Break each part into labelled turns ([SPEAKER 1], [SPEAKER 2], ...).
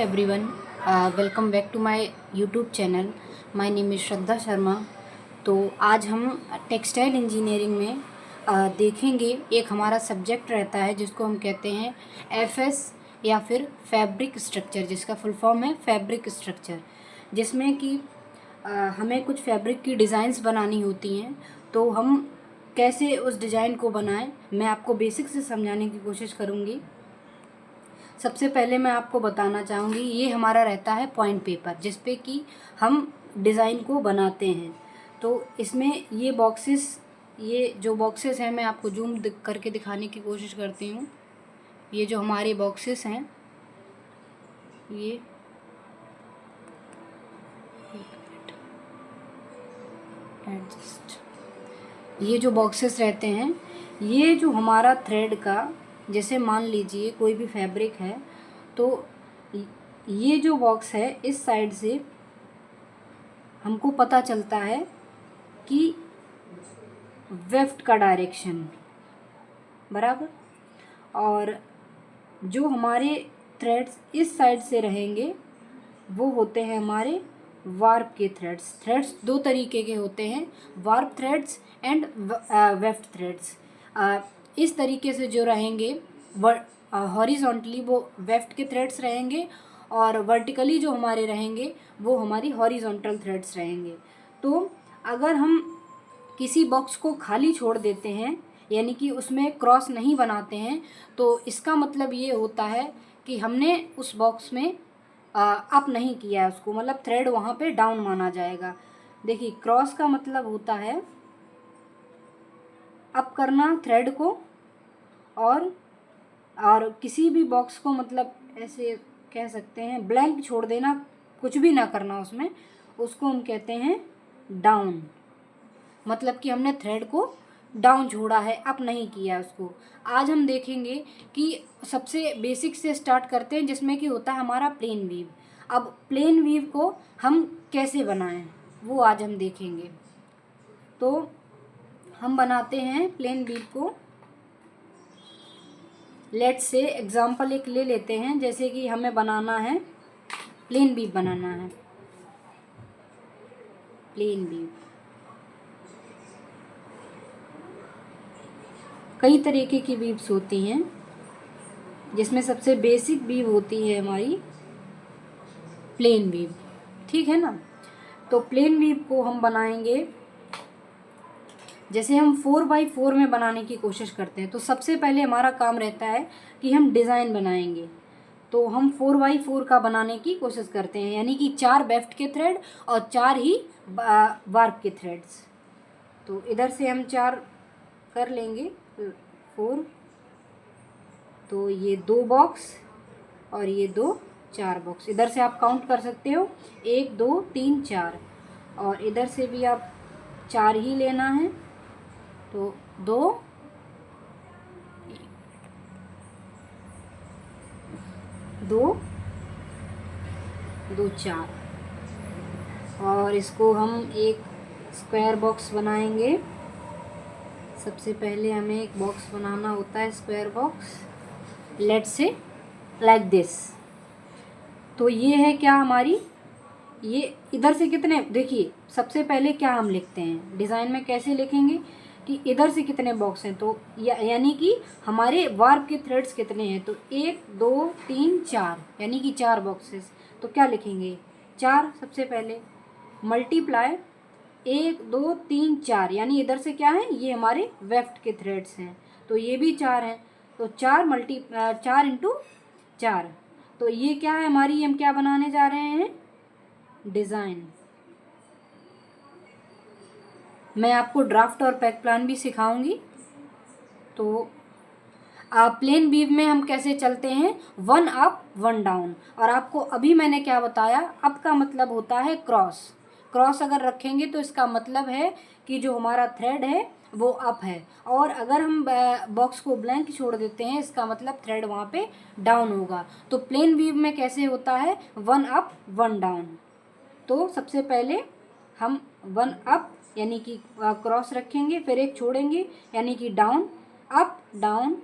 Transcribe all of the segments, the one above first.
[SPEAKER 1] everyone, welcome back to my YouTube channel. My name is श्रद्धा शर्मा। तो आज हम textile engineering में देखेंगे। एक हमारा सब्जेक्ट रहता है जिसको हम कहते हैं एफएस या फिर फैब्रिक स्ट्रक्चर, जिसका फुल फॉर्म है फैब्रिक स्ट्रक्चर, जिसमें कि हमें कुछ फैब्रिक की डिज़ाइंस बनानी होती हैं। तो हम कैसे उस डिज़ाइन को बनाएं, मैं आपको बेसिक से समझाने की कोशिश करूँगी। सबसे पहले मैं आपको बताना चाहूँगी, ये हमारा रहता है पॉइंट पेपर जिस पे कि हम डिज़ाइन को बनाते हैं। तो इसमें ये जो बॉक्सेस हैं, मैं आपको जूम करके दिखाने की कोशिश करती हूँ। ये जो हमारे बॉक्सेस हैं, ये ये जो बॉक्सेस रहते हैं, ये जो हमारा थ्रेड का, जैसे मान लीजिए कोई भी फैब्रिक है, तो ये जो बॉक्स है इस साइड से हमको पता चलता है कि वेफ्ट का डायरेक्शन बराबर, और जो हमारे थ्रेड्स इस साइड से रहेंगे वो होते हैं हमारे वार्प के थ्रेड्स। थ्रेड्स दो तरीके के होते हैं, warp threads and weft threads. इस तरीके से जो रहेंगे हॉरिजॉन्टली वो वेफ्ट के थ्रेड्स रहेंगे, और वर्टिकली जो हमारे रहेंगे वो हमारी हॉरिजॉन्टल थ्रेड्स रहेंगे। तो अगर हम किसी बॉक्स को खाली छोड़ देते हैं, यानी कि उसमें क्रॉस नहीं बनाते हैं, तो इसका मतलब ये होता है कि हमने उस बॉक्स में अप नहीं किया है उसको, मतलब थ्रेड वहाँ पे डाउन माना जाएगा। देखिए, क्रॉस का मतलब होता है अप करना थ्रेड को, और किसी भी बॉक्स को मतलब ऐसे कह सकते हैं ब्लैंक छोड़ देना, कुछ भी ना करना उसमें, उसको हम कहते हैं डाउन। मतलब कि हमने थ्रेड को डाउन छोड़ा है, अप नहीं किया उसको। आज हम देखेंगे कि सबसे बेसिक से स्टार्ट करते हैं, जिसमें कि होता है हमारा प्लेन वीव। अब प्लेन वीव को हम कैसे बनाएं वो आज हम देखेंगे। तो हम बनाते हैं प्लेन वीव को। लेट्स से एग्जांपल एक ले लेते हैं, जैसे कि हमें बनाना है प्लेन वीव बनाना है। प्लेन वीव कई तरीके की वीव्स होती हैं, जिसमें सबसे बेसिक वीव होती है हमारी प्लेन वीव, ठीक है ना। तो प्लेन वीव को हम बनाएंगे, जैसे हम 4x4 में बनाने की कोशिश करते हैं। तो सबसे पहले हमारा काम रहता है कि हम डिज़ाइन बनाएंगे। तो हम 4x4 का बनाने की कोशिश करते हैं, यानी कि 4 वेफ्ट के थ्रेड और 4 ही वार्प के थ्रेड्स। तो इधर से हम 4 कर लेंगे, 4। तो ये 2 बॉक्स और ये 4 बॉक्स। इधर से आप काउंट कर सकते हो, 1 2 3 4, और इधर से भी आप 4 ही लेना है। तो 2 2 2 4, और इसको हम एक स्क्वायर बॉक्स बनाएंगे। सबसे पहले हमें एक बॉक्स बनाना होता है, square box, let's say like this. तो ये है क्या हमारी, ये इधर से कितने, देखिए सबसे पहले क्या हम लिखते हैं डिज़ाइन में, कैसे लिखेंगे कि इधर से कितने बॉक्स हैं। तो यानी कि हमारे वार्प के थ्रेड्स कितने हैं, तो 1 2 3 4, यानी कि 4 बॉक्सेस। तो क्या लिखेंगे, 4 सबसे पहले, मल्टीप्लाई 1 2 3 4, यानी इधर से क्या है, ये हमारे वेफ्ट के थ्रेड्स हैं, तो ये भी 4 हैं। तो 4 इंटू 4, तो ये क्या है हमारी, हम क्या बनाने जा रहे हैं, डिज़ाइन। मैं आपको ड्राफ्ट और पैक प्लान भी सिखाऊंगी। तो प्लेन वीव में हम कैसे चलते हैं, 1 अप 1 डाउन। और आपको अभी मैंने क्या बताया, अप का मतलब होता है क्रॉस। क्रॉस अगर रखेंगे तो इसका मतलब है कि जो हमारा थ्रेड है वो अप है, और अगर हम बॉक्स को ब्लैंक छोड़ देते हैं, इसका मतलब थ्रेड वहाँ पे डाउन होगा। तो प्लेन वीव में कैसे होता है, 1 अप 1 डाउन। तो सबसे पहले हम 1 अप यानी कि क्रॉस रखेंगे, फिर एक छोड़ेंगे यानी कि डाउन, अप डाउन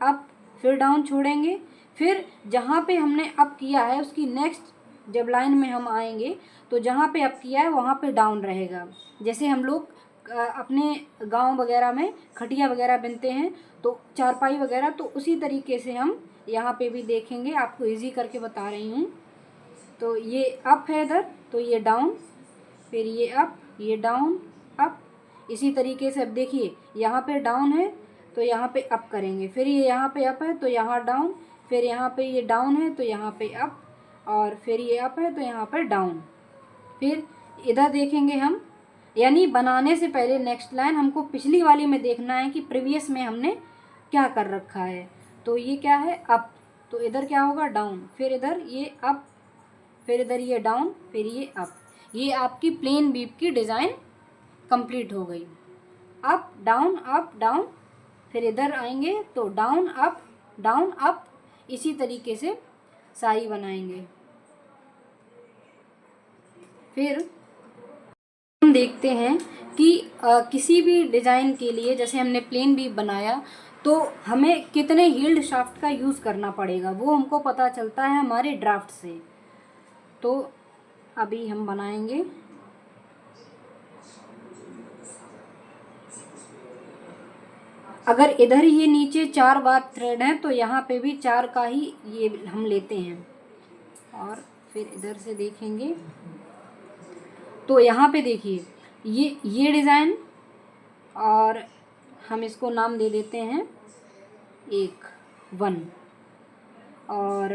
[SPEAKER 1] अप, फिर डाउन छोड़ेंगे, फिर जहाँ पे हमने अप किया है उसकी नेक्स्ट जब लाइन में हम आएंगे तो जहाँ पे अप किया है वहाँ पे डाउन रहेगा। जैसे हम लोग अपने गांव वगैरह में खटिया वगैरह बुनते हैं तो चारपाई वगैरह, तो उसी तरीके से हम यहाँ पे भी देखेंगे। आपको इजी करके बता रही हूँ। तो ये अप है इधर, तो ये डाउन, फिर ये अप, ये डाउन, अप। इसी तरीके से अब देखिए यहाँ पे डाउन है तो यहाँ पे अप करेंगे, फिर ये यहाँ पे अप है तो यहाँ डाउन, फिर यहाँ पे ये डाउन है तो यहाँ पे अप, और फिर ये अप है तो यहाँ पर डाउन। फिर इधर देखेंगे हम, यानी बनाने से पहले नेक्स्ट लाइन हमको पिछली वाली में देखना है कि प्रीवियस में हमने क्या कर रखा है। तो ये क्या है, अप, तो इधर क्या होगा, डाउन, फिर इधर ये अप, फिर इधर ये डाउन, फिर ये अप। ये आपकी प्लेन वीव की डिज़ाइन कंप्लीट हो गई। अप डाउन, फिर इधर आएंगे तो डाउन अप, इसी तरीके से साई बनाएंगे। फिर हम देखते हैं कि किसी भी डिज़ाइन के लिए जैसे हमने प्लेन वीव बनाया तो हमें कितने हील्ड शाफ्ट का यूज़ करना पड़ेगा, वो हमको पता चलता है हमारे ड्राफ्ट से। तो अभी हम बनाएंगे। अगर इधर ये नीचे 4 बार थ्रेड है तो यहाँ पे भी 4 का ही ये हम लेते हैं। और फिर इधर से देखेंगे तो यहाँ पे देखिए ये डिज़ाइन, और हम इसको नाम दे देते हैं 1 और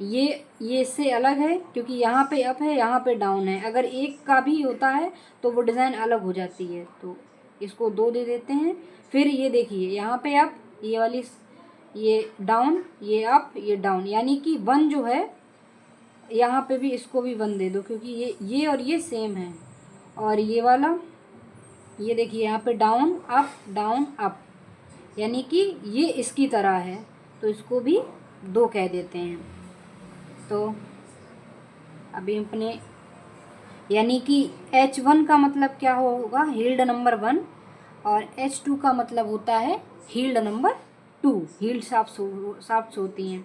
[SPEAKER 1] ये इससे अलग है क्योंकि यहाँ पे अप है, यहाँ पे डाउन है। अगर एक का भी होता है तो वो डिज़ाइन अलग हो जाती है, तो इसको 2 दे देते हैं। फिर ये देखिए यहाँ पे अप, ये वाली, ये डाउन, ये अप, ये डाउन, यानी कि 1 जो है यहाँ पे भी इसको भी 1 दे दो क्योंकि ये और ये सेम है। और ये वाला, ये देखिए यहाँ पे डाउन अप, यानी कि ये इसकी तरह है तो इसको भी 2 कह देते हैं। तो अभी अपने, यानी कि H1 का मतलब क्या होगा, हील्ड नंबर 1, और H2 का मतलब होता है हील्ड नंबर 2। हील्ड शाफ्ट्स होती हैं।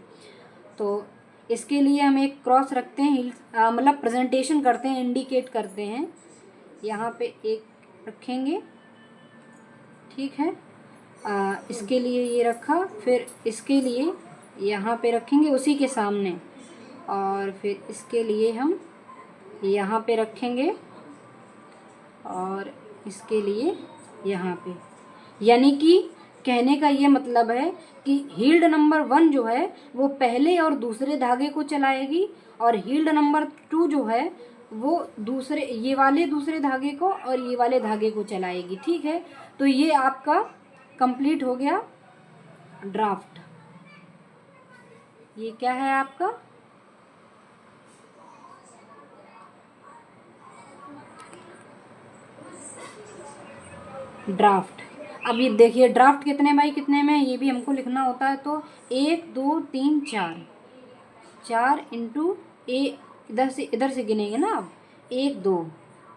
[SPEAKER 1] तो इसके लिए हम एक क्रॉस रखते हैं, मतलब प्रेजेंटेशन करते हैं, इंडिकेट करते हैं। यहाँ पे एक रखेंगे, ठीक है। इसके लिए ये रखा, फिर इसके लिए यहाँ पे रखेंगे उसी के सामने, और फिर इसके लिए हम यहाँ पे रखेंगे, और इसके लिए यहाँ पे। यानी कि कहने का ये मतलब है कि हील्ड नंबर 1 जो है वो पहले और दूसरे धागे को चलाएगी, और हील्ड नंबर 2 जो है वो दूसरे, ये वाले दूसरे धागे को और ये वाले धागे को चलाएगी, ठीक है। तो ये आपका कंप्लीट हो गया ड्राफ्ट। ये क्या है आपका ड्राफ्ट। अब ये देखिए ड्राफ्ट कितने बाई कितने में ये भी हमको लिखना होता है। तो 1 2 3 4 इंटू इधर से गिनेंगे ना, अब 1 2,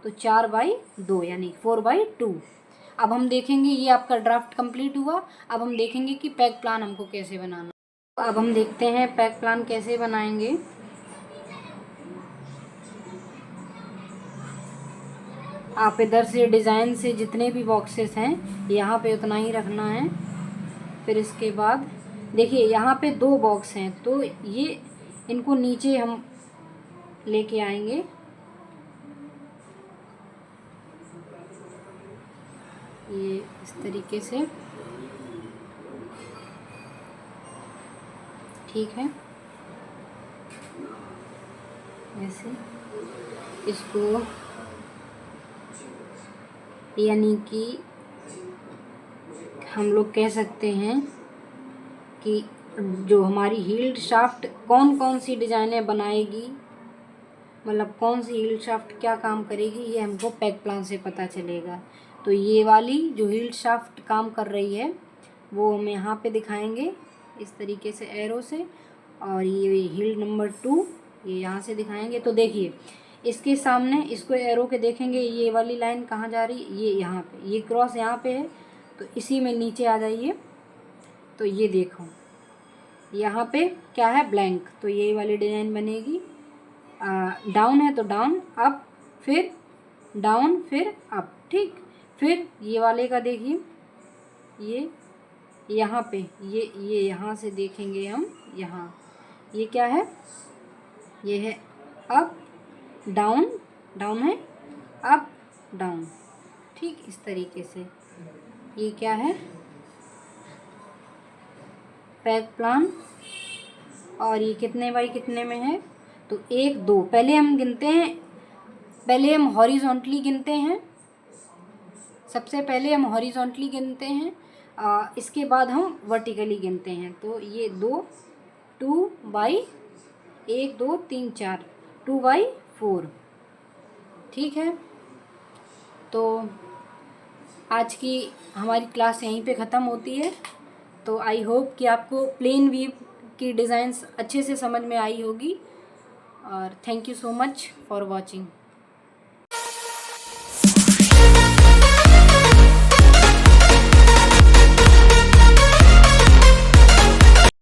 [SPEAKER 1] तो 4/2 यानी 4/2। अब हम देखेंगे ये आपका ड्राफ्ट कंप्लीट हुआ। अब हम देखेंगे कि पैक प्लान हमको कैसे बनाना। अब हम देखते हैं पैक प्लान कैसे बनाएंगे। आप इधर से डिज़ाइन से जितने भी बॉक्सेस हैं यहाँ पे उतना ही रखना है। फिर इसके बाद देखिए यहाँ पे 2 बॉक्स हैं तो ये इनको नीचे हम लेके आएंगे। ये इस तरीके से, ठीक है। ऐसे इसको, यानी कि हम लोग कह सकते हैं कि जो हमारी हील्ड शाफ्ट कौन कौन सी डिज़ाइनें बनाएगी, मतलब कौन सी हील्ड शाफ्ट क्या काम करेगी, ये हमको पैक प्लान से पता चलेगा। तो ये वाली जो हील्ड शाफ्ट काम कर रही है वो हम यहाँ पे दिखाएंगे इस तरीके से एरो से, और ये हील्ड नंबर 2 ये यहाँ से दिखाएंगे। तो देखिए इसके सामने इसको एरो के देखेंगे, ये वाली लाइन कहाँ जा रही, ये यहाँ पे, ये क्रॉस यहाँ पे है तो इसी में नीचे आ जाइए। तो ये देखो यहाँ पे क्या है, ब्लैंक, तो ये वाली डिज़ाइन बनेगी। डाउन है तो डाउन अप, फिर डाउन, फिर अप, ठीक। फिर ये वाले का देखिए, ये यहाँ पे ये यहाँ से देखेंगे हम, यहाँ ये क्या है, ये है अप डाउन, डाउन है अप डाउन, ठीक। इस तरीके से ये क्या है, पैक प्लान। और ये कितने बाई कितने में है, तो 1 2, पहले हम गिनते हैं, पहले हम हॉरिजॉन्टली गिनते हैं, सबसे पहले हम हॉरिजॉन्टली गिनते हैं, इसके बाद हम वर्टिकली गिनते हैं। तो ये 2 बाई 1 2 3 4, 2 बाई 4, ठीक है। तो आज की हमारी क्लास यहीं पे ख़त्म होती है। तो आई होप कि आपको प्लेन वीव की डिज़ाइंस अच्छे से समझ में आई होगी। और thank you so much for watching.